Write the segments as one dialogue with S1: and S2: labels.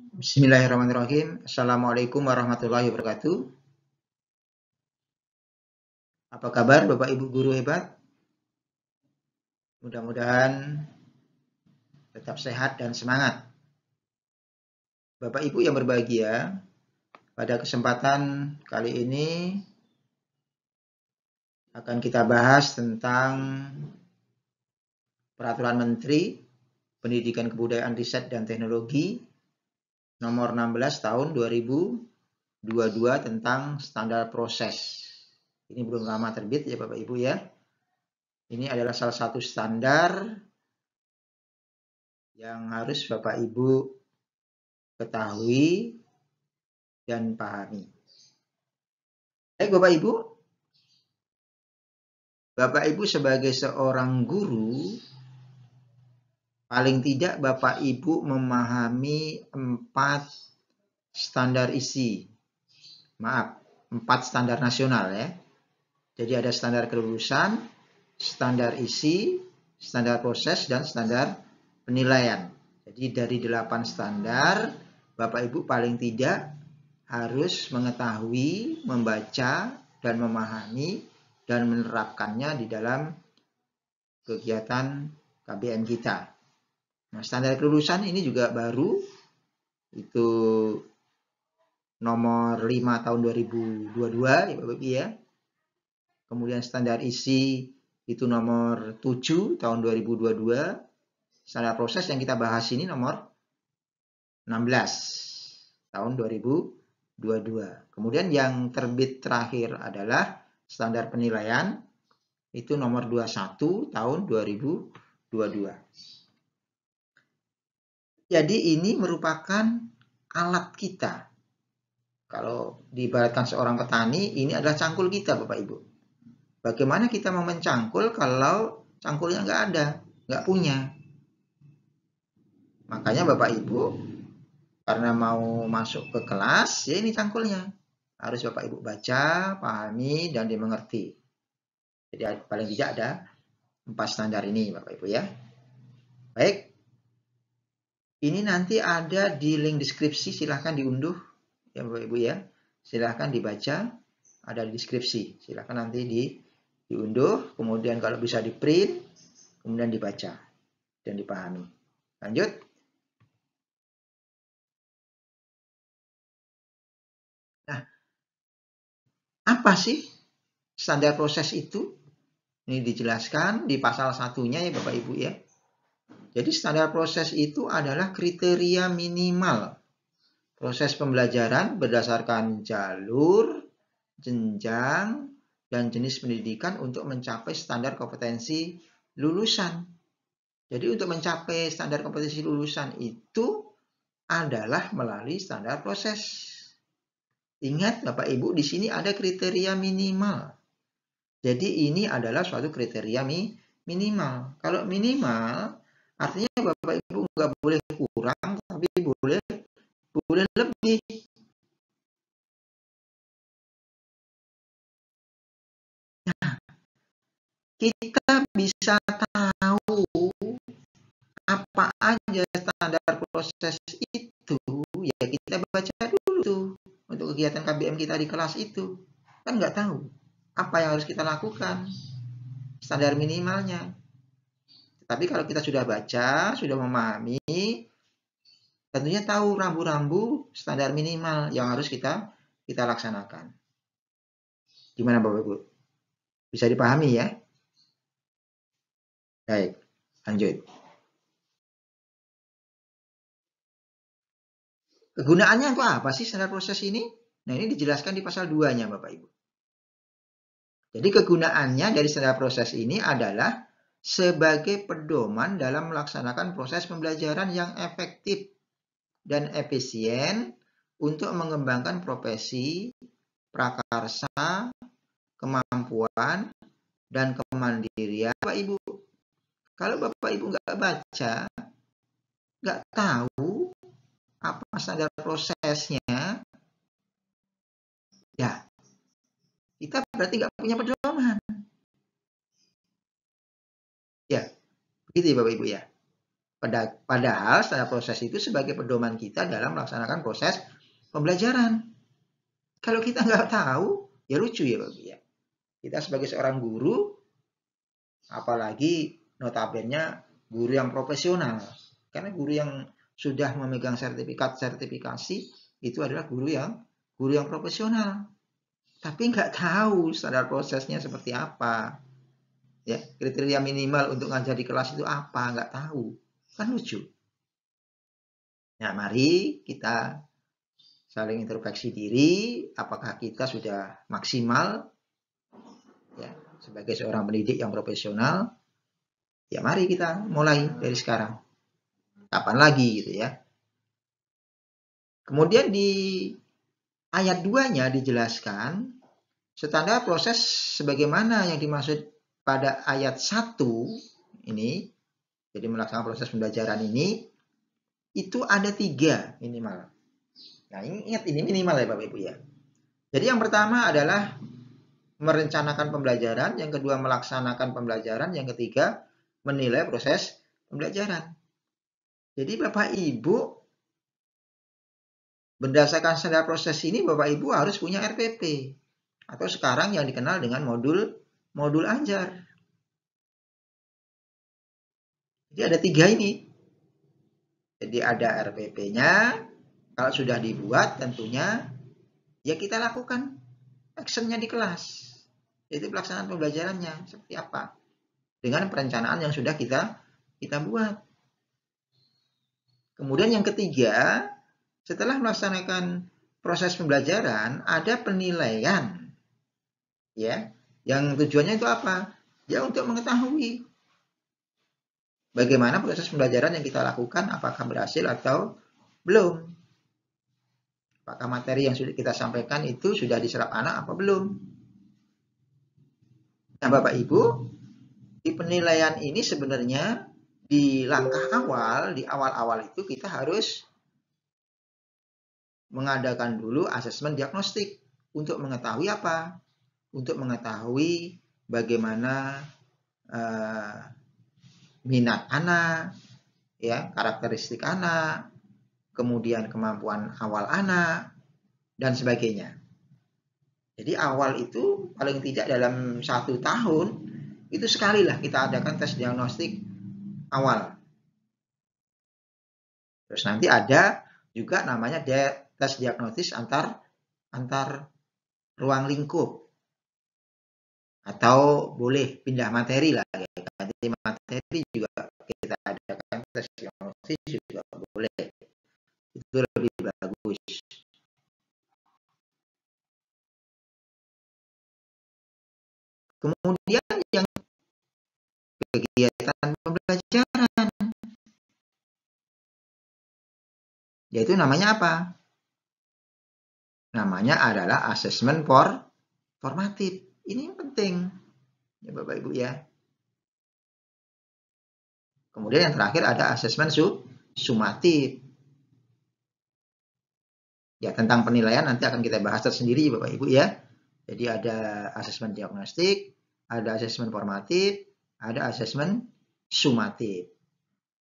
S1: Bismillahirrahmanirrahim. Assalamualaikum warahmatullahi wabarakatuh. Apa kabar Bapak Ibu guru hebat? Mudah-mudahan tetap sehat dan semangat. Bapak Ibu yang berbahagia, pada kesempatan kali ini akan kita bahas tentang Peraturan Menteri Pendidikan Kebudayaan Riset dan Teknologi nomor 16 tahun 2022 tentang standar proses. Ini belum lama terbit ya Bapak Ibu ya. Ini adalah salah satu standar yang harus Bapak Ibu ketahui dan pahami. Baik Bapak Ibu sebagai seorang guru, paling tidak Bapak Ibu memahami 4 standar isi. Maaf, 4 standar nasional ya. Jadi ada standar kelulusan, standar isi, standar proses, dan standar penilaian. Jadi dari 8 standar, Bapak Ibu paling tidak harus mengetahui, membaca, dan memahami, dan menerapkannya di dalam kegiatan KBM kita. Nah, standar kelulusan ini juga baru, itu nomor 5 tahun 2022 ya Bapak Ibu ya. Kemudian standar isi itu nomor 7 tahun 2022. Standar proses yang kita bahas ini nomor 16 tahun 2022. Kemudian yang terbit terakhir adalah standar penilaian, itu nomor 21 tahun 2022. Jadi ini merupakan alat kita. Kalau diibaratkan seorang petani, ini adalah cangkul kita Bapak Ibu. Bagaimana kita mau mencangkul kalau cangkulnya nggak ada, nggak punya. Makanya Bapak Ibu, karena mau masuk ke kelas, ya ini cangkulnya. Harus Bapak Ibu baca, pahami, dan dimengerti. Jadi paling tidak ada 4 standar ini Bapak Ibu ya. Baik, ini nanti ada di link deskripsi, silahkan diunduh ya Bapak Ibu ya. Silahkan dibaca, ada di deskripsi. Silahkan nanti diunduh, kemudian kalau bisa di print, kemudian dibaca dan dipahami. Lanjut. Nah, apa sih standar proses itu? Ini dijelaskan di pasal 1-nya ya Bapak Ibu ya. Jadi standar proses itu adalah kriteria minimal proses pembelajaran berdasarkan jalur, jenjang, dan jenis pendidikan untuk mencapai standar kompetensi lulusan. Jadi untuk mencapai standar kompetensi lulusan itu adalah melalui standar proses. Ingat Bapak Ibu, di sini ada kriteria minimal. Jadi ini adalah suatu kriteria minimal. Kalau minimal, artinya Bapak Ibu nggak boleh kurang, tapi boleh lebih. Nah, kita bisa tahu apa aja standar proses itu, ya kita baca dulu tuh untuk kegiatan KBM kita di kelas itu. Kan nggak tahu apa yang harus kita lakukan, standar minimalnya. Tapi kalau kita sudah baca, sudah memahami, tentunya tahu rambu-rambu standar minimal yang harus kita laksanakan. Gimana Bapak Ibu? Bisa dipahami ya? Baik, lanjut. Kegunaannya itu apa sih standar proses ini? Nah, ini dijelaskan di pasal 2-nya Bapak Ibu. Jadi kegunaannya dari standar proses ini adalah sebagai pedoman dalam melaksanakan proses pembelajaran yang efektif dan efisien untuk mengembangkan profesi, prakarsa, kemampuan, dan kemandirian Bapak Ibu. Kalau Bapak Ibu nggak baca, nggak tahu apa standar prosesnya, ya kita berarti nggak punya pedoman. Ya, begitu ya Bapak Ibu ya. Padahal standar proses itu sebagai pedoman kita dalam melaksanakan proses pembelajaran. Kalau kita nggak tahu, ya lucu ya Bapak ya. Kita sebagai seorang guru, apalagi notabene guru yang profesional. Karena guru yang sudah memegang sertifikasi itu adalah guru yang profesional. Tapi nggak tahu standar prosesnya seperti apa. Ya, kriteria minimal untuk ngajar di kelas itu apa, nggak tahu. Kan lucu. Nah, mari kita saling introspeksi diri, apakah kita sudah maksimal ya sebagai seorang pendidik yang profesional. Ya mari kita mulai dari sekarang. Kapan lagi gitu ya. Kemudian di ayat 2-nya dijelaskan standar proses sebagaimana yang dimaksud pada ayat 1 ini. Jadi melaksanakan proses pembelajaran ini itu ada 3 minimal. Nah, ingat ini minimal ya Bapak Ibu ya. Jadi yang pertama adalah merencanakan pembelajaran, yang kedua melaksanakan pembelajaran, yang ketiga menilai proses pembelajaran. Jadi Bapak Ibu berdasarkan standar proses ini Bapak Ibu harus punya RPP atau sekarang yang dikenal dengan modul ajar. Jadi ada 3 ini. Jadi ada RPP-nya, kalau sudah dibuat tentunya ya kita lakukan action-nya di kelas. Yaitu pelaksanaan pembelajarannya seperti apa. Dengan perencanaan yang sudah kita buat. Kemudian yang ketiga, setelah melaksanakan proses pembelajaran ada penilaian. Ya, yang tujuannya itu apa? Ya untuk mengetahui bagaimana proses pembelajaran yang kita lakukan, apakah berhasil atau belum. Apakah materi yang sudah kita sampaikan itu sudah diserap anak apa belum. Nah Bapak Ibu, di penilaian ini sebenarnya di langkah awal, di awal-awal itu kita harus mengadakan dulu asesmen diagnostik untuk mengetahui apa? Untuk mengetahui bagaimana minat anak, ya, karakteristik anak, kemudian kemampuan awal anak, dan sebagainya. Jadi awal itu paling tidak dalam 1 tahun itu sekali lah kita adakan tes diagnostik awal. Terus nanti ada juga namanya tes diagnostis antar ruang lingkup. Atau boleh pindah materi lah. Ganti materi juga kita adakan tes diagnostis juga boleh. Itu lebih bagus. Kemudian yang kegiatan pembelajaran. Yaitu namanya apa? Namanya adalah asesmen formatif. Ini yang penting. Ya Bapak Ibu ya. Kemudian yang terakhir ada asesmen sumatif. Ya tentang penilaian nanti akan kita bahas tersendiri Bapak Ibu ya. Jadi ada asesmen diagnostik, ada asesmen formatif, ada asesmen sumatif.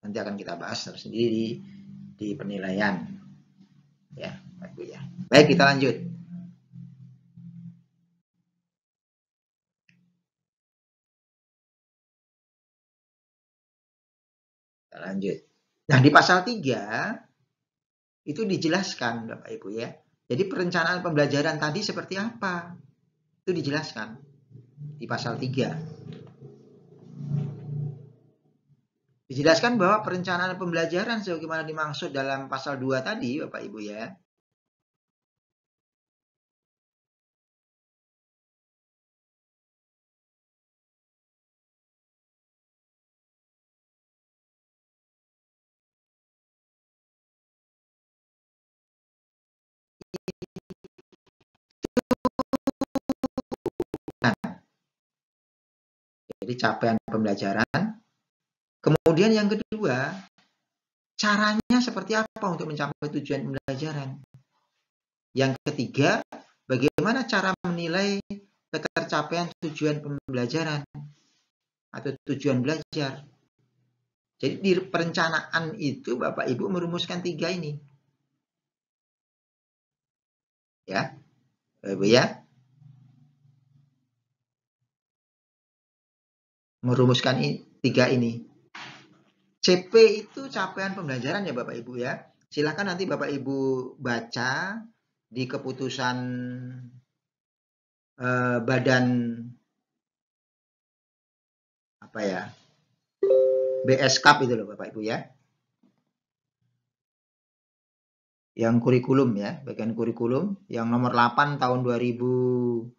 S1: Nanti akan kita bahas tersendiri di penilaian. Ya, Bapak Ibu ya. Baik, kita lanjut. Kita lanjut. Nah, di pasal 3 itu dijelaskan Bapak Ibu ya. Jadi perencanaan pembelajaran tadi seperti apa? Itu dijelaskan di pasal 3. Dijelaskan bahwa perencanaan pembelajaran sebagaimana dimaksud dalam pasal 2 tadi Bapak Ibu ya. Jadi capaian pembelajaran. Kemudian yang kedua, caranya seperti apa untuk mencapai tujuan pembelajaran. Yang ketiga, bagaimana cara menilai ketercapaian tujuan pembelajaran atau tujuan belajar. Jadi di perencanaan itu Bapak Ibu merumuskan 3 ini. Ya, Bapak Ibu ya. Merumuskan 3 ini. CP itu capaian pembelajaran ya Bapak Ibu ya. Silakan nanti Bapak Ibu baca di keputusan badan apa ya, BSKAP itu loh Bapak Ibu ya. Yang kurikulum ya, bagian kurikulum yang nomor 8 tahun 2022.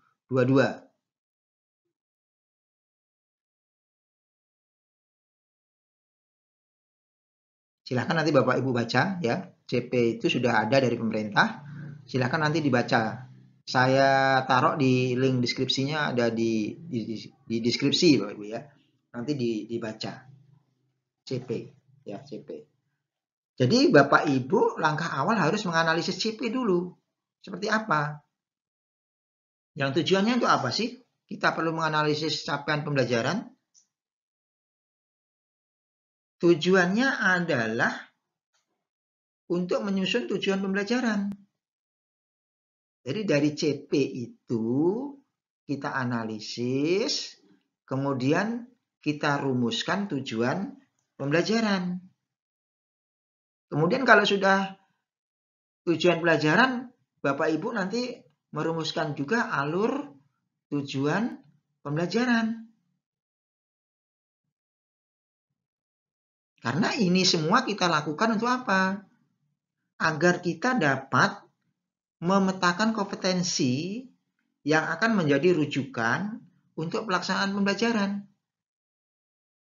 S1: Silahkan nanti Bapak Ibu baca ya. CP itu sudah ada dari pemerintah. Silahkan nanti dibaca. Saya taruh di link deskripsinya, ada di deskripsi Bapak Ibu ya. Nanti dibaca. CP ya, CP. Jadi Bapak Ibu langkah awal harus menganalisis CP dulu. Seperti apa? Yang tujuannya untuk apa sih? Kita perlu menganalisis capaian pembelajaran. Tujuannya adalah untuk menyusun tujuan pembelajaran. Jadi dari CP itu kita analisis, kemudian kita rumuskan tujuan pembelajaran. Kemudian kalau sudah tujuan pelajaran, Bapak Ibu nanti merumuskan juga alur tujuan pembelajaran. Karena ini semua kita lakukan untuk apa? Agar kita dapat memetakan kompetensi yang akan menjadi rujukan untuk pelaksanaan pembelajaran.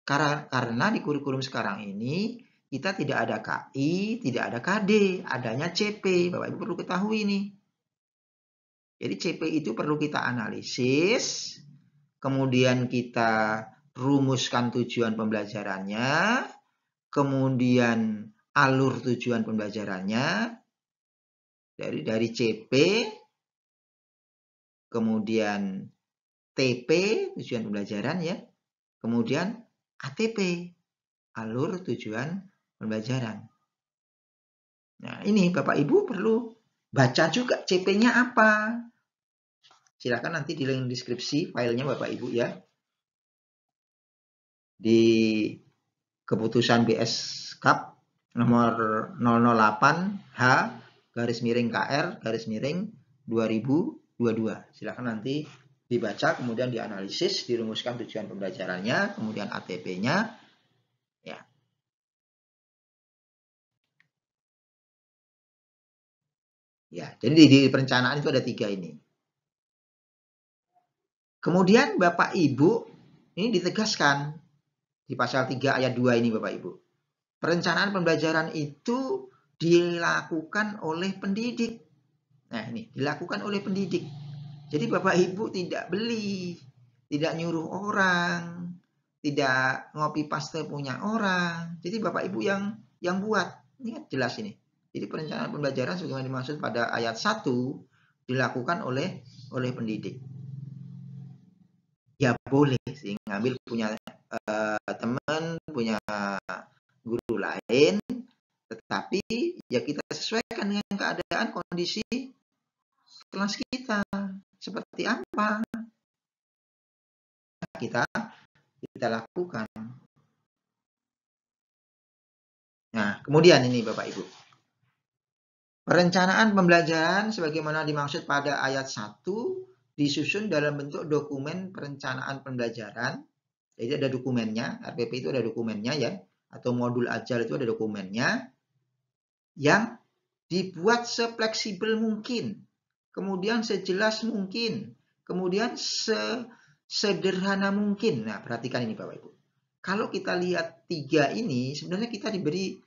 S1: Karena di kurikulum sekarang ini kita tidak ada KI, tidak ada KD, adanya CP. Bapak Ibu perlu ketahui ini. Jadi CP itu perlu kita analisis, kemudian kita rumuskan tujuan pembelajarannya, kemudian alur tujuan pembelajarannya dari CP, kemudian TP tujuan pembelajaran ya, kemudian ATP alur tujuan pembelajaran. Nah ini Bapak Ibu perlu baca juga CP-nya apa. Silakan nanti di link deskripsi filenya Bapak Ibu ya. Di keputusan BSKAP nomor 008H /KR /2022. Silakan nanti dibaca, kemudian dianalisis, dirumuskan tujuan pembelajarannya, kemudian ATP-nya. Ya. Ya, jadi di perencanaan itu ada 3 ini. Kemudian Bapak Ibu ini ditegaskan di pasal 3 ayat 2 ini Bapak Ibu. Perencanaan pembelajaran itu dilakukan oleh pendidik. Nah ini, dilakukan oleh pendidik. Jadi Bapak Ibu tidak beli, tidak nyuruh orang, tidak ngopi paste punya orang. Jadi Bapak Ibu yang buat. Ini kan jelas ini. Jadi perencanaan pembelajaran sebagaimana dimaksud pada ayat 1 dilakukan oleh pendidik. Ya boleh sih ngambil punya teman, punya guru lain, tetapi ya kita sesuaikan dengan keadaan kondisi kelas kita seperti apa kita lakukan. Nah, kemudian ini Bapak Ibu. Perencanaan pembelajaran sebagaimana dimaksud pada ayat 1 disusun dalam bentuk dokumen perencanaan pembelajaran. Jadi ada dokumennya, RPP itu ada dokumennya ya, atau modul ajar itu ada dokumennya yang dibuat sefleksibel mungkin, kemudian sejelas mungkin, kemudian sederhana mungkin. Nah, perhatikan ini Bapak Ibu. Kalau kita lihat 3 ini, sebenarnya kita diberi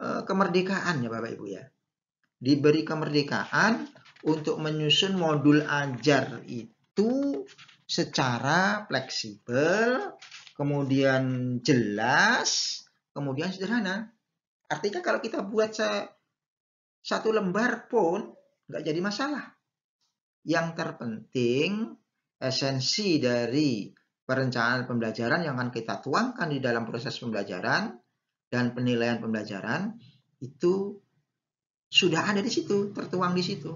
S1: kemerdekaan ya Bapak Ibu ya. Diberi kemerdekaan untuk menyusun modul ajar itu secara fleksibel, kemudian jelas, kemudian sederhana. Artinya kalau kita buat satu lembar pun nggak jadi masalah. Yang terpenting esensi dari perencanaan pembelajaran yang akan kita tuangkan di dalam proses pembelajaran dan penilaian pembelajaran itu sudah ada di situ, tertuang di situ.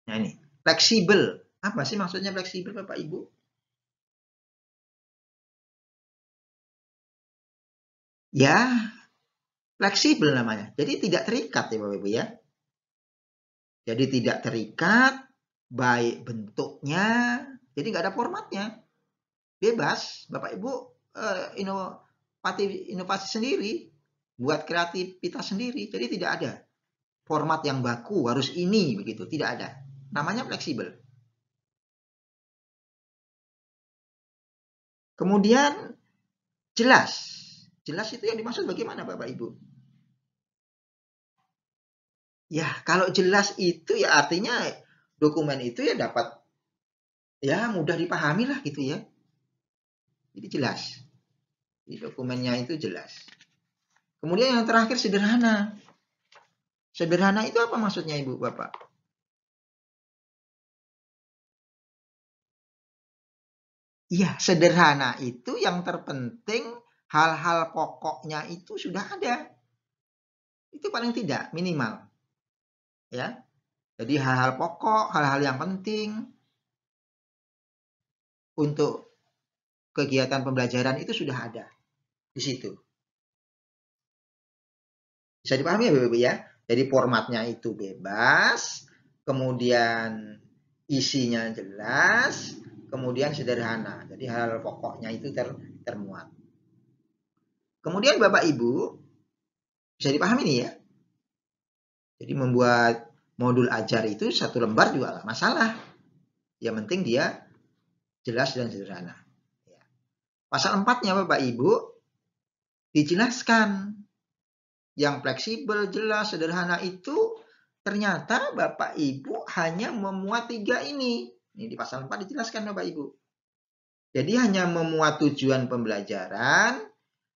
S1: Nah ini, fleksibel. Apa sih maksudnya fleksibel Bapak Ibu? Ya, fleksibel namanya. Jadi tidak terikat ya Bapak Ibu ya. Jadi tidak terikat, baik bentuknya, jadi nggak ada formatnya. Bebas, Bapak Ibu inovasi sendiri, buat kreativitas sendiri. Jadi tidak ada format yang baku, harus ini, begitu. Tidak ada. Namanya fleksibel. Kemudian jelas. Jelas itu yang dimaksud bagaimana Bapak Ibu? Ya, kalau jelas itu ya artinya dokumen itu ya dapat ya mudah dipahami lah gitu ya. Jadi jelas. Di dokumennya itu jelas. Kemudian yang terakhir sederhana. Sederhana itu apa maksudnya Ibu Bapak? Iya, sederhana itu yang terpenting hal-hal pokoknya itu sudah ada. Itu paling tidak minimal. Ya. Jadi hal-hal pokok, hal-hal yang penting untuk kegiatan pembelajaran itu sudah ada di situ. Bisa dipahami ya Bapak-Ibu ya? Jadi formatnya itu bebas, kemudian isinya jelas, kemudian sederhana. Jadi hal-hal pokoknya itu termuat. Kemudian Bapak Ibu bisa dipahami nih ya. Jadi membuat modul ajar itu satu lembar juga nggak masalah. Yang penting dia jelas dan sederhana. Pasal 4-nya Bapak Ibu dijelaskan. Yang fleksibel, jelas, sederhana itu ternyata Bapak Ibu hanya memuat 3 ini. Ini di pasal 4 dijelaskan Bapak Ibu. Jadi hanya memuat tujuan pembelajaran,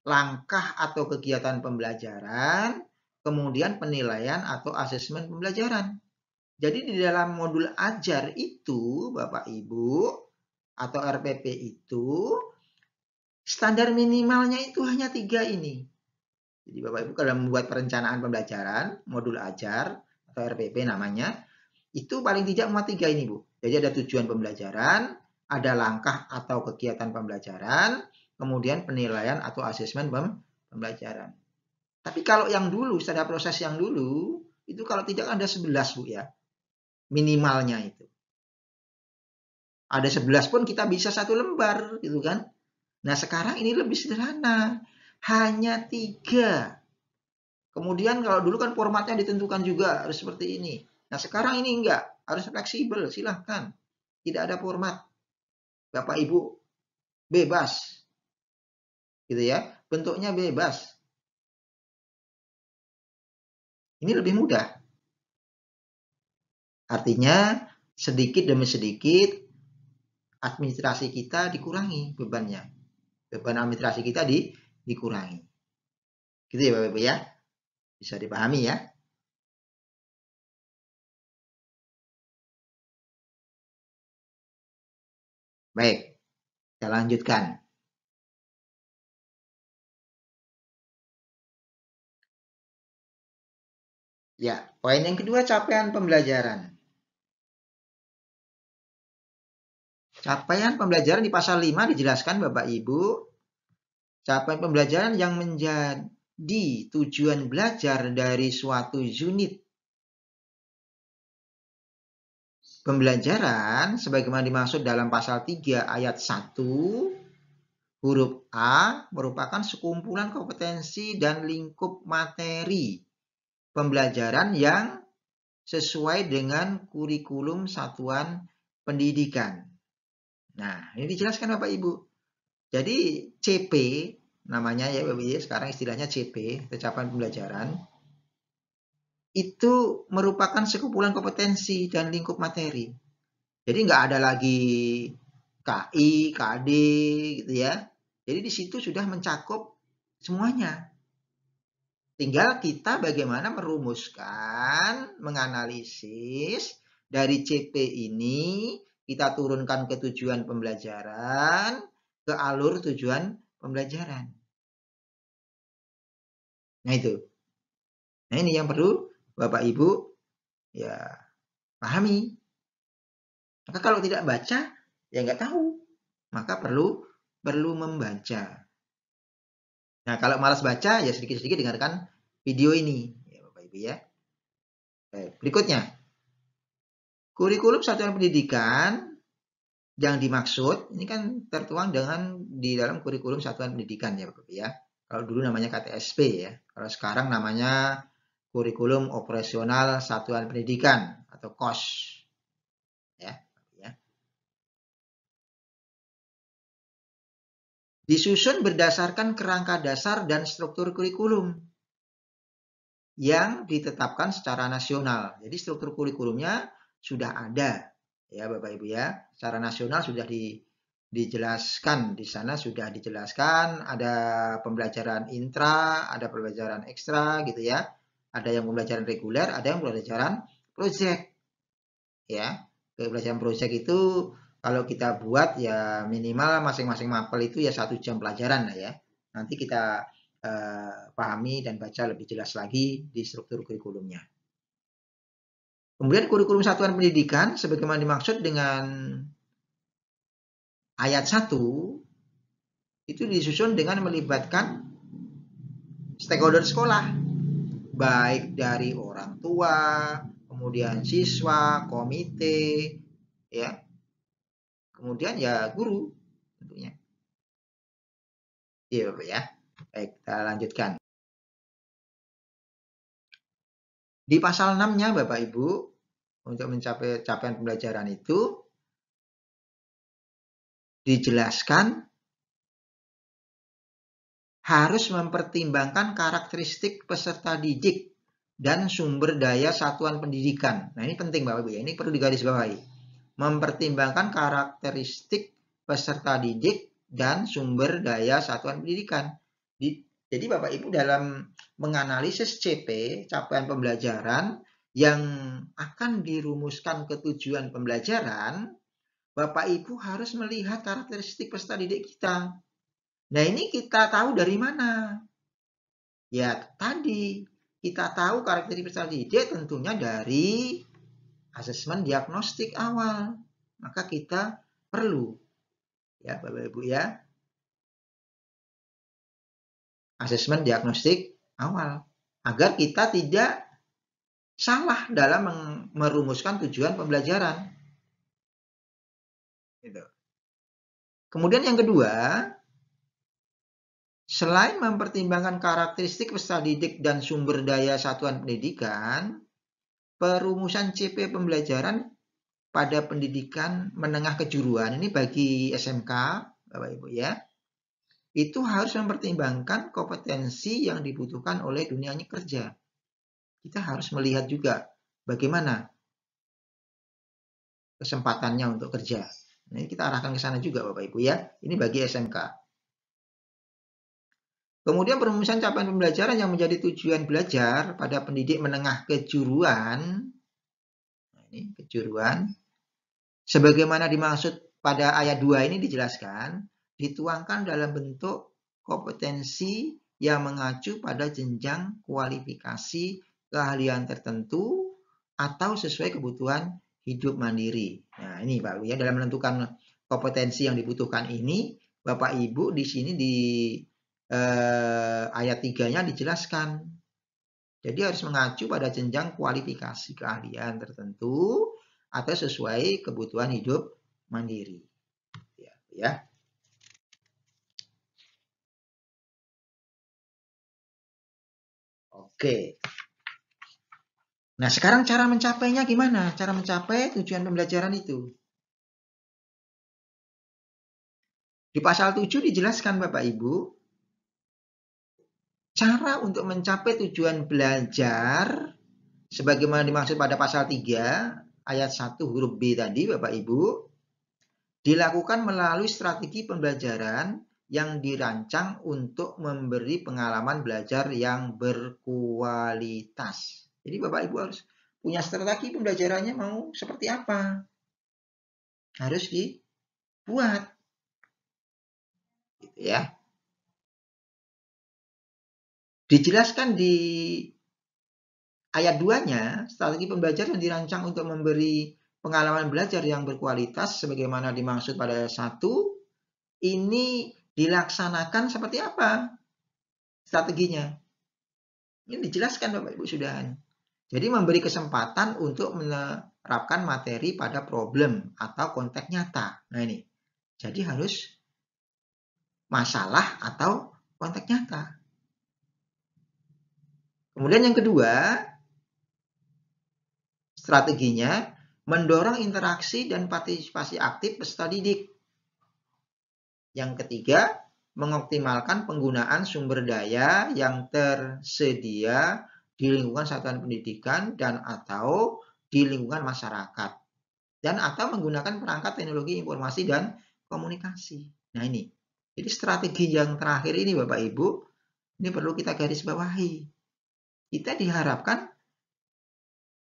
S1: langkah atau kegiatan pembelajaran, kemudian penilaian atau asesmen pembelajaran. Jadi di dalam modul ajar itu Bapak Ibu atau RPP itu standar minimalnya itu hanya 3 ini. Jadi Bapak Ibu kalau membuat perencanaan pembelajaran, modul ajar atau RPP namanya, itu paling tidak muat 3 ini Bu. Jadi ada tujuan pembelajaran, ada langkah atau kegiatan pembelajaran, kemudian penilaian atau asesmen pembelajaran. Tapi kalau yang dulu, standar proses yang dulu, itu kalau tidak ada 11 Bu ya, minimalnya itu. Ada 11 pun kita bisa 1 lembar gitu kan. Nah sekarang ini lebih sederhana, hanya 3. Kemudian kalau dulu kan formatnya ditentukan juga harus seperti ini. Nah sekarang ini enggak, harus fleksibel, silahkan. Tidak ada format. Bapak Ibu bebas. Gitu ya, bentuknya bebas. Ini lebih mudah. Artinya sedikit demi sedikit administrasi kita dikurangi bebannya. Beban administrasi kita dikurangi. Gitu ya Bapak Ibu ya. Bisa dipahami ya. Baik, kita lanjutkan. Ya, poin yang kedua capaian pembelajaran. Capaian pembelajaran di pasal 5 dijelaskan Bapak Ibu. Capaian pembelajaran yang menjadi tujuan belajar dari suatu unit pembelajaran sebagaimana dimaksud dalam pasal 3 ayat 1 huruf A merupakan sekumpulan kompetensi dan lingkup materi pembelajaran yang sesuai dengan kurikulum satuan pendidikan. Nah, ini dijelaskan Bapak Ibu. Jadi CP namanya ya Bapak Ibu, sekarang istilahnya CP, capaian pembelajaran, itu merupakan sekumpulan kompetensi dan lingkup materi. Jadi nggak ada lagi KI, KD gitu ya. Jadi di situ sudah mencakup semuanya. Tinggal kita bagaimana merumuskan, menganalisis dari CP ini, kita turunkan ke tujuan pembelajaran, ke alur tujuan pembelajaran. Nah itu. Nah ini yang perlu Bapak Ibu ya pahami. Maka kalau tidak baca ya nggak tahu. Maka perlu membaca. Nah kalau malas baca ya sedikit-sedikit dengarkan video ini ya Bapak Ibu ya. Berikutnya, kurikulum satuan pendidikan yang dimaksud ini kan tertuang dengan di dalam kurikulum satuan pendidikan ya Bapak Ibu ya. Kalau dulu namanya KTSP ya. Kalau sekarang namanya kurikulum operasional satuan pendidikan atau KOS ya. Disusun berdasarkan kerangka dasar dan struktur kurikulum yang ditetapkan secara nasional. Jadi struktur kurikulumnya sudah ada ya Bapak Ibu ya. Secara nasional sudah dijelaskan, di sana sudah dijelaskan ada pembelajaran intra, ada pembelajaran ekstra gitu ya. Ada yang pembelajaran reguler, ada yang pembelajaran project. Ya. Pembelajaran project itu kalau kita buat ya minimal masing-masing mapel itu ya 1 jam pelajaran lah ya. Nanti kita pahami dan baca lebih jelas lagi di struktur kurikulumnya. Kemudian kurikulum satuan pendidikan sebagaimana dimaksud dengan ayat 1 itu disusun dengan melibatkan stakeholder sekolah, baik dari orang tua, kemudian siswa, komite, ya, kemudian ya guru tentunya. Iya Bapak ya. Baik, kita lanjutkan. Di pasal 6-nya Bapak Ibu, untuk mencapai capaian pembelajaran itu dijelaskan harus mempertimbangkan karakteristik peserta didik dan sumber daya satuan pendidikan. Nah ini penting Bapak Ibu ya, ini perlu digarisbawahi. Mempertimbangkan karakteristik peserta didik dan sumber daya satuan pendidikan. Jadi Bapak Ibu dalam menganalisis CP, capaian pembelajaran, yang akan dirumuskan ke tujuan pembelajaran, Bapak Ibu harus melihat karakteristik peserta didik kita. Nah ini kita tahu dari mana? Ya tadi, kita tahu karakteristik peserta didik tentunya dari asesmen diagnostik awal. Maka kita perlu, ya Bapak Ibu ya, asesmen diagnostik awal. Agar kita tidak salah dalam merumuskan tujuan pembelajaran. Gitu. Kemudian yang kedua, selain mempertimbangkan karakteristik peserta didik dan sumber daya satuan pendidikan, perumusan CP pembelajaran pada pendidikan menengah kejuruan ini bagi SMK, Bapak Ibu ya, itu harus mempertimbangkan kompetensi yang dibutuhkan oleh dunia kerja. Kita harus melihat juga bagaimana kesempatannya untuk kerja. Nah, ini kita arahkan ke sana juga Bapak Ibu ya. Ini bagi SMK. Kemudian perumusan capaian pembelajaran yang menjadi tujuan belajar pada pendidik menengah kejuruan. Nah, ini kejuruan. Sebagaimana dimaksud pada ayat 2 ini dijelaskan, dituangkan dalam bentuk kompetensi yang mengacu pada jenjang kualifikasi keahlian tertentu atau sesuai kebutuhan hidup mandiri. Nah, ini Pak ya, dalam menentukan kompetensi yang dibutuhkan ini, Bapak Ibu di sini di ayat 3-nya dijelaskan. Jadi harus mengacu pada jenjang kualifikasi keahlian tertentu atau sesuai kebutuhan hidup mandiri. Ya. Oke. Nah, sekarang cara mencapainya gimana? Cara mencapai tujuan pembelajaran itu. Di pasal 7 dijelaskan Bapak Ibu, cara untuk mencapai tujuan belajar sebagaimana dimaksud pada pasal 3 ayat 1 huruf B tadi Bapak Ibu, dilakukan melalui strategi pembelajaran yang dirancang untuk memberi pengalaman belajar yang berkualitas. Jadi Bapak Ibu harus punya strategi pembelajarannya mau seperti apa. Harus dibuat. Gitu ya. Dijelaskan di ayat 2-nya, strategi pembelajaran dirancang untuk memberi pengalaman belajar yang berkualitas sebagaimana dimaksud pada ayat 1. Ini dilaksanakan seperti apa strateginya? Ini dijelaskan Bapak Ibu sudahan. Jadi memberi kesempatan untuk menerapkan materi pada problem atau konteks nyata. Nah ini, jadi harus masalah atau konteks nyata. Kemudian yang kedua, strateginya mendorong interaksi dan partisipasi aktif peserta didik. Yang ketiga, mengoptimalkan penggunaan sumber daya yang tersedia di lingkungan satuan pendidikan dan atau di lingkungan masyarakat. Dan atau menggunakan perangkat teknologi informasi dan komunikasi. Nah ini, jadi strategi yang terakhir ini Bapak Ibu, ini perlu kita garis bawahi. Kita diharapkan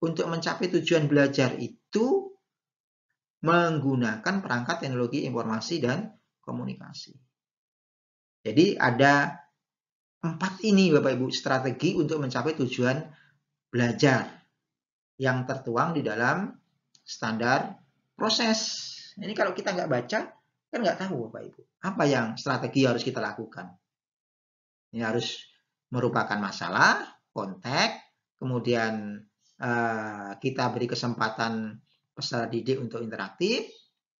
S1: untuk mencapai tujuan belajar itu menggunakan perangkat teknologi informasi dan komunikasi. Jadi ada 4 ini Bapak Ibu strategi untuk mencapai tujuan belajar yang tertuang di dalam standar proses. Ini kalau kita nggak baca, kan nggak tahu Bapak Ibu. Apa yang strategi harus kita lakukan? Ini harus merupakan masalah, konteks, kemudian kita beri kesempatan peserta didik untuk interaktif,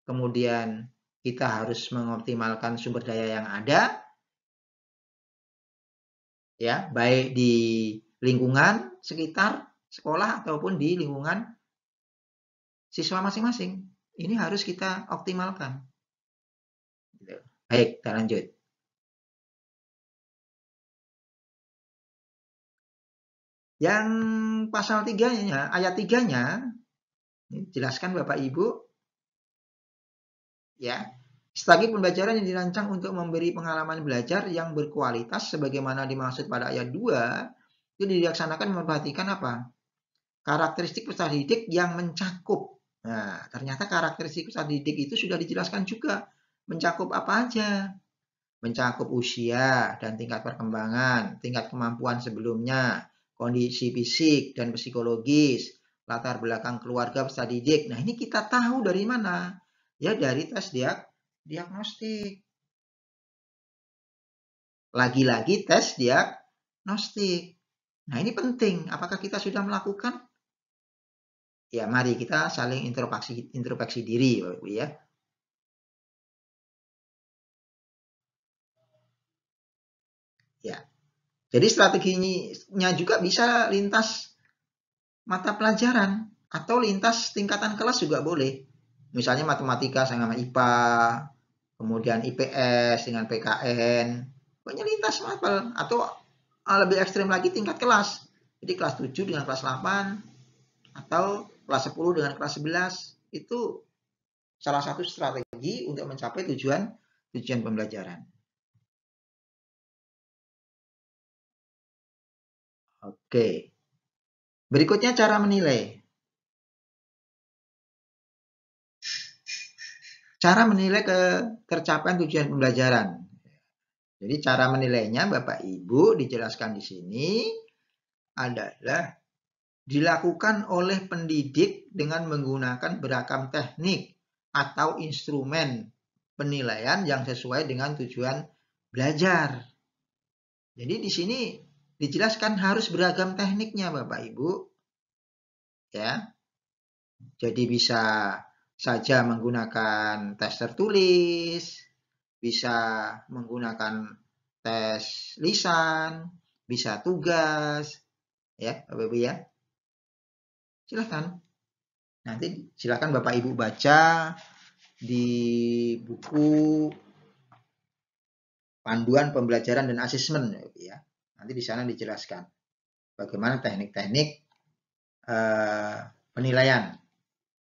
S1: kemudian kita harus mengoptimalkan sumber daya yang ada, ya, baik di lingkungan sekitar sekolah ataupun di lingkungan siswa masing-masing. Ini harus kita optimalkan. Baik, kita lanjut. Yang pasal 3-nya, ayat 3-nya, jelaskan Bapak Ibu, ya, strategi pembelajaran yang dirancang untuk memberi pengalaman belajar yang berkualitas sebagaimana dimaksud pada ayat 2, itu dilaksanakan memperhatikan apa? Karakteristik peserta didik yang mencakup. Nah, ternyata karakteristik peserta didik itu sudah dijelaskan juga. Mencakup apa aja? Mencakup usia dan tingkat perkembangan, tingkat kemampuan sebelumnya, kondisi fisik dan psikologis, latar belakang keluarga peserta didik. Nah, ini kita tahu dari mana? Ya, dari tes diagnostik. Lagi-lagi tes diagnostik. Nah, ini penting. Apakah kita sudah melakukan? Ya, mari kita saling introspeksi diri, Bapak Ibu ya. Ya. Jadi strateginya juga bisa lintas mata pelajaran atau lintas tingkatan kelas juga boleh. Misalnya matematika sama IPA, kemudian IPS dengan PKN, pokoknya lintas mapel atau lebih ekstrim lagi tingkat kelas. Jadi kelas 7 dengan kelas 8 atau kelas 10 dengan kelas 11 itu salah satu strategi untuk mencapai tujuan pembelajaran. Oke. Berikutnya cara menilai. Cara menilai tercapaian tujuan pembelajaran. Jadi cara menilainya Bapak Ibu dijelaskan di sini adalah dilakukan oleh pendidik dengan menggunakan beragam teknik atau instrumen penilaian yang sesuai dengan tujuan belajar. Jadi di sini dijelaskan harus beragam tekniknya Bapak Ibu. Ya. Jadi bisa saja menggunakan tes tertulis, bisa menggunakan tes lisan, bisa tugas, ya Bapak Ibu ya. Silahkan. Nanti silakan Bapak Ibu baca di buku panduan pembelajaran dan asesmen ya. Nanti di sana dijelaskan bagaimana teknik-teknik penilaian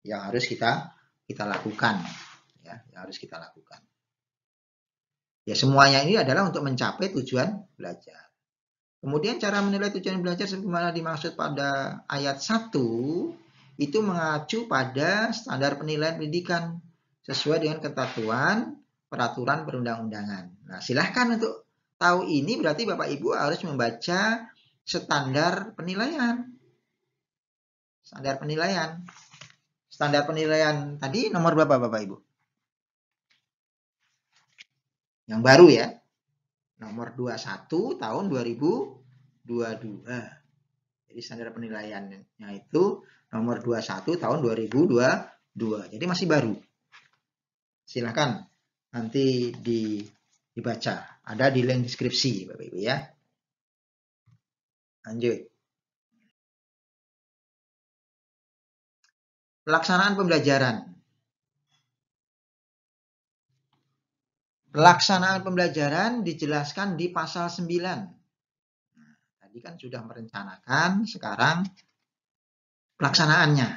S1: yang harus kita lakukan ya, yang harus kita lakukan. Ya semuanya ini adalah untuk mencapai tujuan belajar. Kemudian cara menilai tujuan belajar sebagaimana dimaksud pada ayat 1 itu mengacu pada standar penilaian pendidikan sesuai dengan ketentuan peraturan perundang-undangan. Nah, silahkan untuk tahu ini berarti Bapak Ibu harus membaca standar penilaian. Standar penilaian. Standar penilaian tadi nomor berapa Bapak Ibu? Yang baru ya. Nomor 21 tahun 2022. Jadi standar penilaiannya itu nomor 21 tahun 2022. Jadi masih baru. Silakan nanti dibaca. Ada di link deskripsi Bapak Ibu ya. Lanjut. Pelaksanaan pembelajaran. Pelaksanaan pembelajaran dijelaskan di pasal 9. Nah, tadi kan sudah merencanakan, sekarang pelaksanaannya.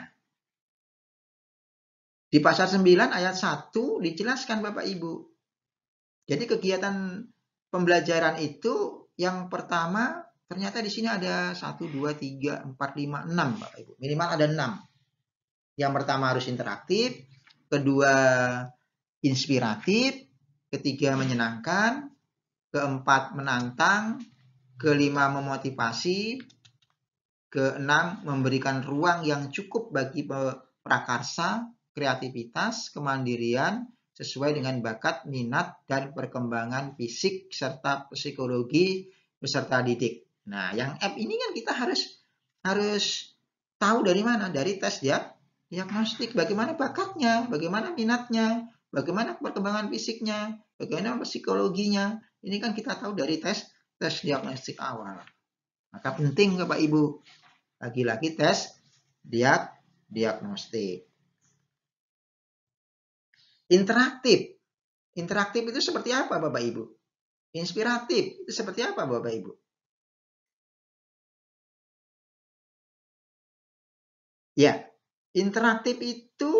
S1: Di pasal 9 ayat 1 dijelaskan Bapak Ibu. Jadi kegiatan pembelajaran itu yang pertama ternyata di sini ada 1, 2, 3, 4, 5, 6 Bapak Ibu. Minimal ada 6. Yang pertama harus interaktif, kedua inspiratif, ketiga menyenangkan, keempat menantang, kelima memotivasi, keenam memberikan ruang yang cukup bagi prakarsa, kreativitas, kemandirian, sesuai dengan bakat, minat, dan perkembangan fisik serta psikologi peserta didik. Nah, yang F ini kan kita harus tahu dari mana? Dari tes diagnostik, bagaimana bakatnya, bagaimana minatnya, bagaimana perkembangan fisiknya, bagaimana psikologinya. Ini kan kita tahu dari tes diagnostik awal. Maka penting Bapak Ibu, lagi-lagi tes diagnostik. Interaktif. Interaktif itu seperti apa Bapak Ibu? Inspiratif itu seperti apa Bapak Ibu? Ya, interaktif itu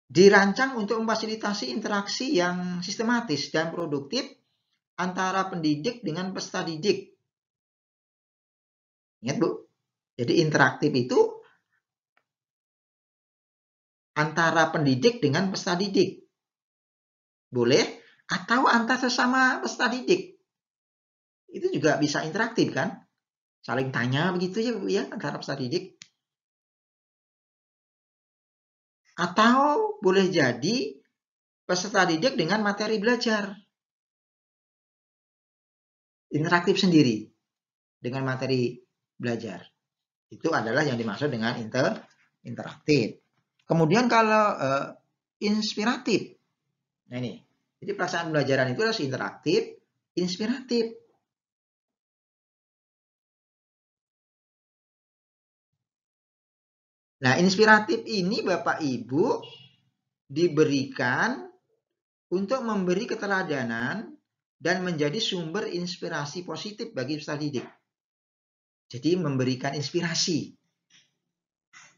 S1: dirancang untuk memfasilitasi interaksi yang sistematis dan produktif antara pendidik dengan peserta didik. Ingat Bu, jadi interaktif itu antara pendidik dengan peserta didik. Boleh, atau antar sesama peserta didik. Itu juga bisa interaktif kan? Saling tanya begitu ya Bu ya, antara peserta didik. Atau boleh jadi peserta didik dengan materi belajar. Interaktif sendiri dengan materi belajar. Itu adalah yang dimaksud dengan interaktif. Kemudian kalau inspiratif. Nah ini, jadi pelaksanaan pembelajaran itu harus interaktif, inspiratif. Nah, inspiratif ini Bapak Ibu diberikan untuk memberi keteladanan dan menjadi sumber inspirasi positif bagi peserta didik. Jadi memberikan inspirasi.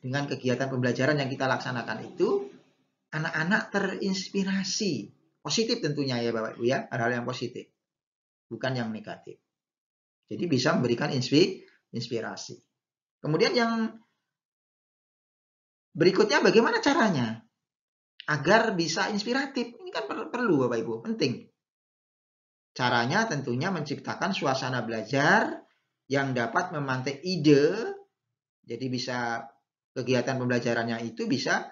S1: Dengan kegiatan pembelajaran yang kita laksanakan itu, anak-anak terinspirasi. Positif tentunya ya Bapak Ibu ya, hal-hal yang positif. Bukan yang negatif. Jadi bisa memberikan inspirasi. Kemudian yang berikutnya bagaimana caranya? Agar bisa inspiratif. Ini kan perlu Bapak Ibu, penting. Caranya tentunya menciptakan suasana belajar yang dapat memantik ide. Jadi bisa kegiatan pembelajarannya itu bisa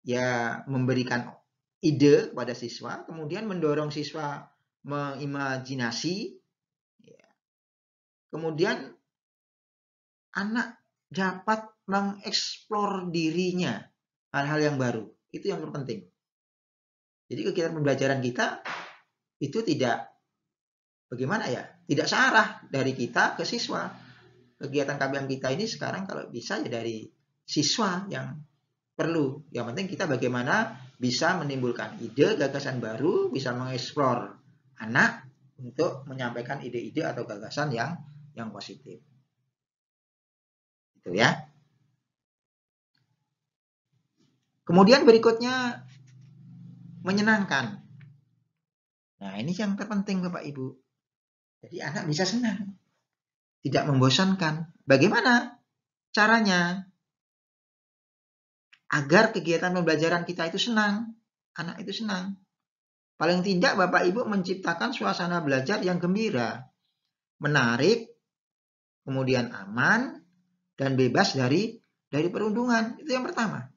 S1: ya memberikan ide kepada siswa, kemudian mendorong siswa mengimajinasi, ya. Kemudian anak dapat mengeksplor dirinya, hal-hal yang baru. Itu yang terpenting. Jadi kegiatan pembelajaran kita itu tidak bagaimana ya, tidak searah dari kita ke siswa. Kegiatan KBM kita ini sekarang kalau bisa ya dari siswa yang perlu. Yang penting kita bagaimana bisa menimbulkan ide, gagasan baru, bisa mengeksplor anak untuk menyampaikan ide-ide atau gagasan yang positif. Itu ya. Kemudian berikutnya menyenangkan. Nah, ini yang terpenting Bapak Ibu. Jadi anak bisa senang. Tidak membosankan. Bagaimana caranya? Agar kegiatan pembelajaran kita itu senang. Anak itu senang. Paling tidak Bapak Ibu menciptakan suasana belajar yang gembira, menarik, kemudian aman, dan bebas dari perundungan. Itu yang pertama.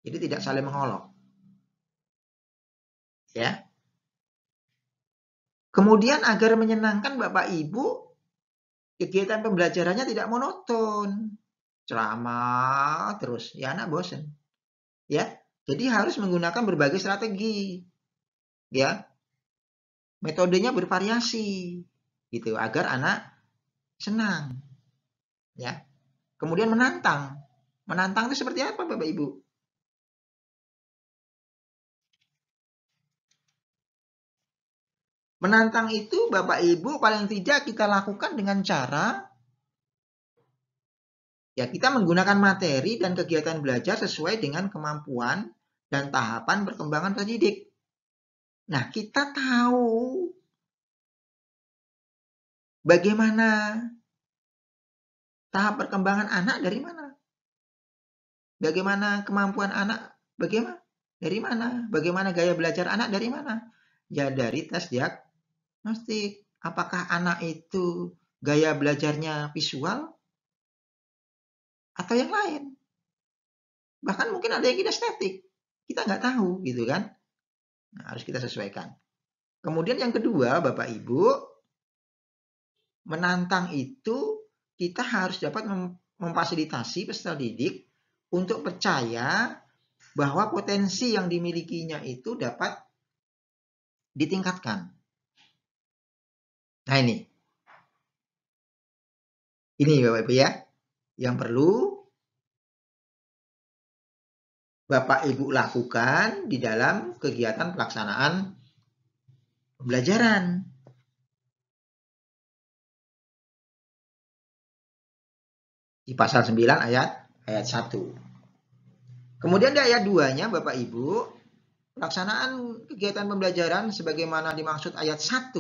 S1: Jadi tidak saling mengolok. Ya. Kemudian agar menyenangkan Bapak Ibu, kegiatan pembelajarannya tidak monoton. Ceramah terus, ya anak bosen. Ya. Jadi harus menggunakan berbagai strategi. Ya. Metodenya bervariasi gitu agar anak senang. Ya. Kemudian menantang. Menantang itu seperti apa Bapak Ibu? Menantang itu Bapak Ibu paling tidak kita lakukan dengan cara ya kita menggunakan materi dan kegiatan belajar sesuai dengan kemampuan dan tahapan perkembangan pendidik. Nah, kita tahu bagaimana tahap perkembangan anak dari mana? Bagaimana kemampuan anak? Bagaimana? Dari mana? Bagaimana gaya belajar anak dari mana? Ya dari tes diagnostik. Apakah anak itu gaya belajarnya visual atau yang lain? Bahkan mungkin ada yang kinestetik. Kita nggak tahu gitu kan. Nah, harus kita sesuaikan. Kemudian yang kedua, Bapak Ibu, menantang itu kita harus dapat memfasilitasi peserta didik untuk percaya bahwa potensi yang dimilikinya itu dapat ditingkatkan. Nah ini Bapak Ibu ya, yang perlu Bapak Ibu lakukan di dalam kegiatan pelaksanaan pembelajaran. Di pasal 9 ayat 1. Kemudian di ayat 2-nya Bapak Ibu, pelaksanaan kegiatan pembelajaran sebagaimana dimaksud ayat 1.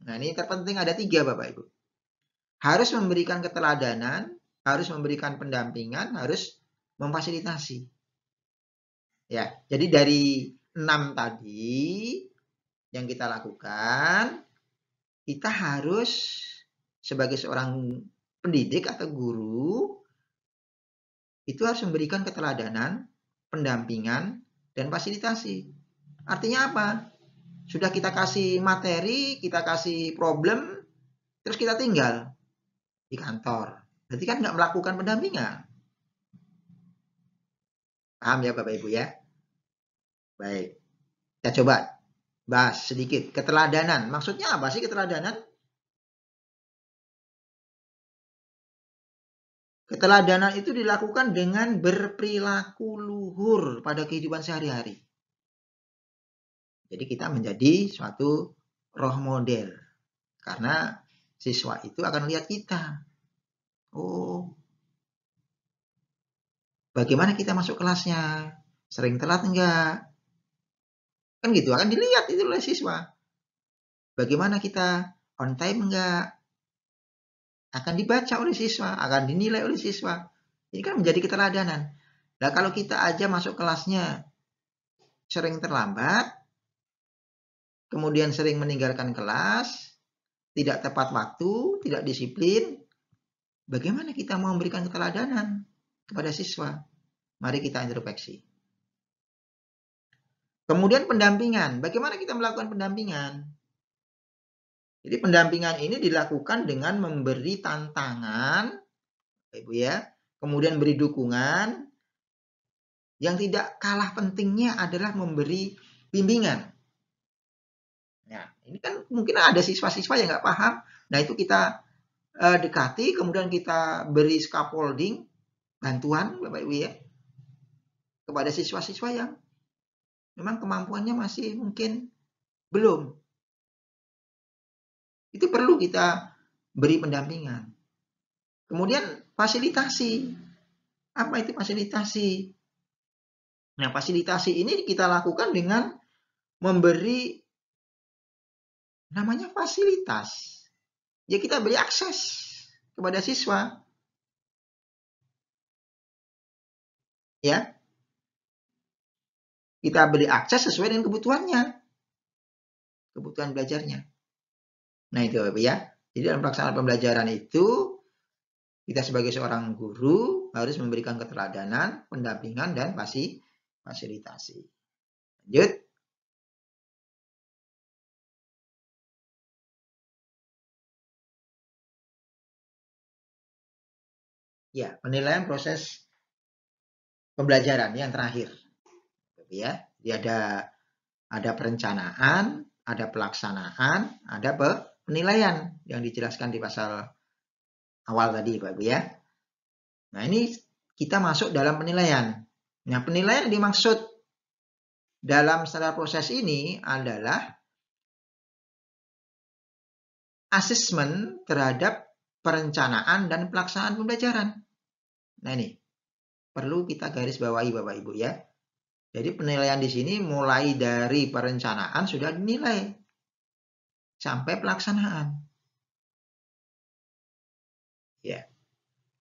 S1: Nah ini terpenting ada 3 Bapak Ibu. Harus memberikan keteladanan, harus memberikan pendampingan, harus memfasilitasi. Ya, jadi dari 6 tadi yang kita lakukan, kita harus sebagai seorang pendidik atau guru itu harus memberikan keteladanan, pendampingan, dan fasilitasi. Artinya apa? Sudah kita kasih materi, kita kasih problem, terus kita tinggal di kantor. Berarti kan nggak melakukan pendampingan. Paham ya Bapak Ibu ya? Baik. Kita coba bahas sedikit. Keteladanan. Maksudnya apa sih keteladanan? Keteladanan itu dilakukan dengan berperilaku luhur pada kehidupan sehari-hari. Jadi kita menjadi suatu role model. Karena siswa itu akan lihat kita. Oh, bagaimana kita masuk kelasnya? Sering telat enggak? Kan gitu, akan dilihat itu oleh siswa. Bagaimana kita on time enggak? Akan dibaca oleh siswa, akan dinilai oleh siswa. Ini kan menjadi keteladanan. Nah, kalau kita aja masuk kelasnya sering terlambat, kemudian sering meninggalkan kelas, tidak tepat waktu, tidak disiplin, bagaimana kita mau memberikan keteladanan kepada siswa? Mari kita introspeksi. Kemudian pendampingan. Bagaimana kita melakukan pendampingan? Jadi pendampingan ini dilakukan dengan memberi tantangan, Ibu ya, kemudian beri dukungan. Yang tidak kalah pentingnya adalah memberi bimbingan. Nah, ini kan mungkin ada siswa-siswa yang nggak paham. Nah, itu kita dekati, kemudian kita beri scaffolding, bantuan Bapak Ibu ya, kepada siswa-siswa yang memang kemampuannya masih mungkin belum. Itu perlu kita beri pendampingan. Kemudian fasilitasi. Apa itu fasilitasi? Nah, fasilitasi ini kita lakukan dengan memberi namanya fasilitas. Ya kita beri akses kepada siswa. Ya. kita beri akses sesuai dengan kebutuhannya, kebutuhan belajarnya. Nah itu Bapak ya. Jadi dalam pelaksanaan pembelajaran itu kita sebagai seorang guru harus memberikan keteladanan, pendampingan, dan fasilitasi. Lanjut. Ya, penilaian proses pembelajaran yang terakhir. Ya, jadi ada perencanaan, ada pelaksanaan, ada penilaian yang dijelaskan di pasal awal tadi, Pak Ibu ya. Nah, ini kita masuk dalam penilaian. Nah, penilaian yang dimaksud dalam standar proses ini adalah asesmen terhadap perencanaan dan pelaksanaan pembelajaran. Nah, ini perlu kita garis bawahi Bapak Ibu ya. Jadi penilaian di sini mulai dari perencanaan sudah dinilai sampai pelaksanaan. Ya.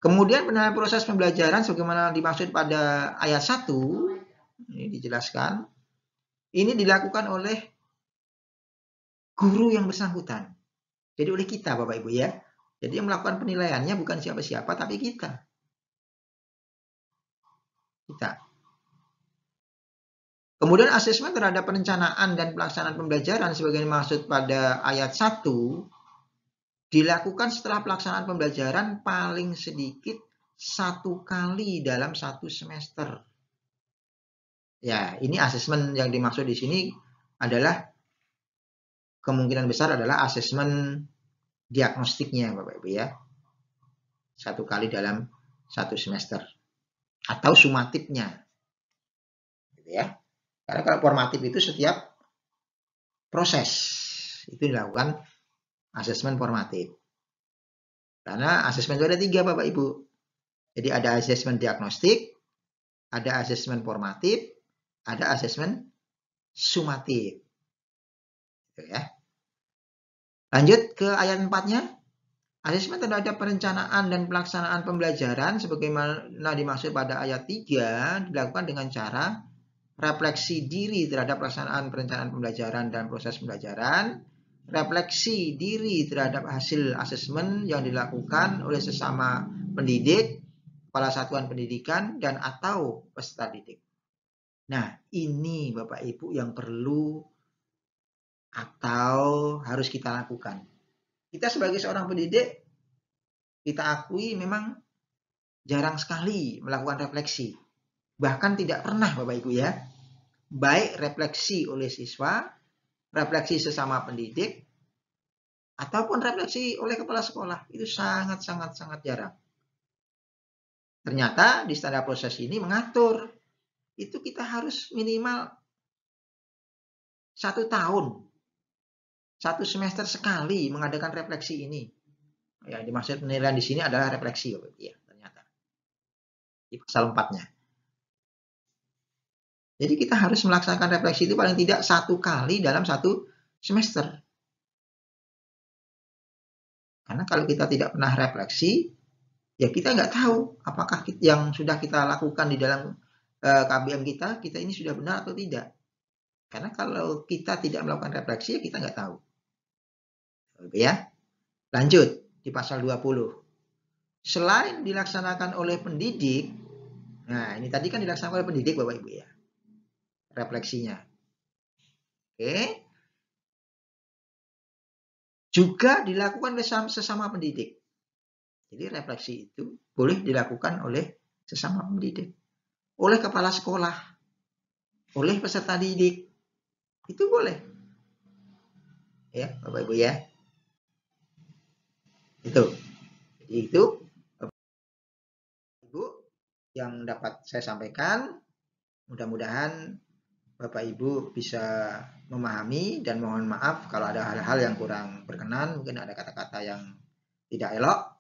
S1: Kemudian penilaian proses pembelajaran sebagaimana dimaksud pada ayat 1, ini dijelaskan, ini dilakukan oleh guru yang bersangkutan. Jadi oleh kita Bapak Ibu ya. Jadi yang melakukan penilaiannya bukan siapa-siapa tapi kita. Kemudian asesmen terhadap perencanaan dan pelaksanaan pembelajaran sebagai dimaksud pada ayat 1 dilakukan setelah pelaksanaan pembelajaran paling sedikit 1 kali dalam 1 semester. Ya, ini asesmen yang dimaksud di sini adalah kemungkinan besar adalah asesmen diagnostiknya Bapak Ibu ya. 1 kali dalam 1 semester. Atau sumatifnya. Gitu ya. Karena kalau formatif itu setiap proses itu dilakukan asesmen formatif. Karena asesmen itu ada 3 Bapak Ibu. Jadi ada asesmen diagnostik, ada asesmen formatif, ada asesmen sumatif. Gitu ya. Lanjut ke ayat 4-nya. Asesmen terhadap perencanaan dan pelaksanaan pembelajaran sebagaimana dimaksud pada ayat 3 dilakukan dengan cara refleksi diri terhadap pelaksanaan perencanaan pembelajaran dan proses pembelajaran, refleksi diri terhadap hasil asesmen yang dilakukan oleh sesama pendidik, kepala satuan pendidikan, dan atau peserta didik. Nah, ini Bapak Ibu yang perlu atau harus kita lakukan. Kita sebagai seorang pendidik, kita akui memang jarang sekali melakukan refleksi. Bahkan tidak pernah Bapak Ibu ya. Baik refleksi oleh siswa, refleksi sesama pendidik, ataupun refleksi oleh kepala sekolah. Itu sangat jarang. Ternyata di standar proses ini mengatur, itu kita harus minimal 1 tahun, 1 semester sekali mengadakan refleksi ini. Ya, dimaksud penilaian di sini adalah refleksi, ya, ternyata. Di pasal 4-nya. Jadi kita harus melaksanakan refleksi itu paling tidak 1 kali dalam 1 semester. Karena kalau kita tidak pernah refleksi, ya kita nggak tahu apakah yang sudah kita lakukan di dalam KBM kita ini sudah benar atau tidak. Karena kalau kita tidak melakukan refleksi, ya kita nggak tahu. Ya. Lanjut di pasal 20. Selain dilaksanakan oleh pendidik, nah ini tadi kan dilaksanakan oleh pendidik Bapak Ibu ya. Refleksinya. Oke. Juga dilakukan oleh sesama pendidik. Jadi refleksi itu boleh dilakukan oleh sesama pendidik. Oleh kepala sekolah. Oleh peserta didik. Itu boleh. Ya, Bapak Ibu ya. Itu. Jadi itu Bapak Ibu yang dapat saya sampaikan. Mudah-mudahan Bapak Ibu bisa memahami dan mohon maaf kalau ada hal-hal yang kurang berkenan, mungkin ada kata-kata yang tidak elok,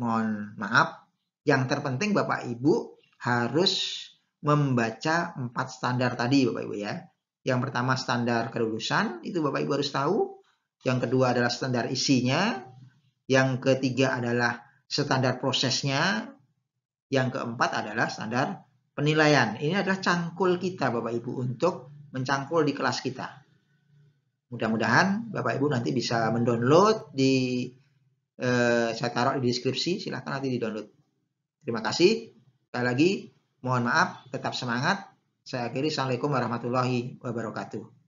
S1: mohon maaf. Yang terpenting Bapak Ibu harus membaca 4 standar tadi Bapak Ibu ya. Yang pertama standar kelulusan, itu Bapak Ibu harus tahu. Yang kedua adalah standar isinya. Yang ketiga adalah standar prosesnya. Yang keempat adalah standar penilaian. Ini adalah cangkul kita Bapak Ibu untuk mencangkul di kelas kita. Mudah-mudahan Bapak Ibu nanti bisa mendownload di saya taruh di deskripsi, silahkan nanti di-download. Terima kasih. Sekali lagi, mohon maaf, tetap semangat. Saya akhiri, Assalamualaikum warahmatullahi wabarakatuh.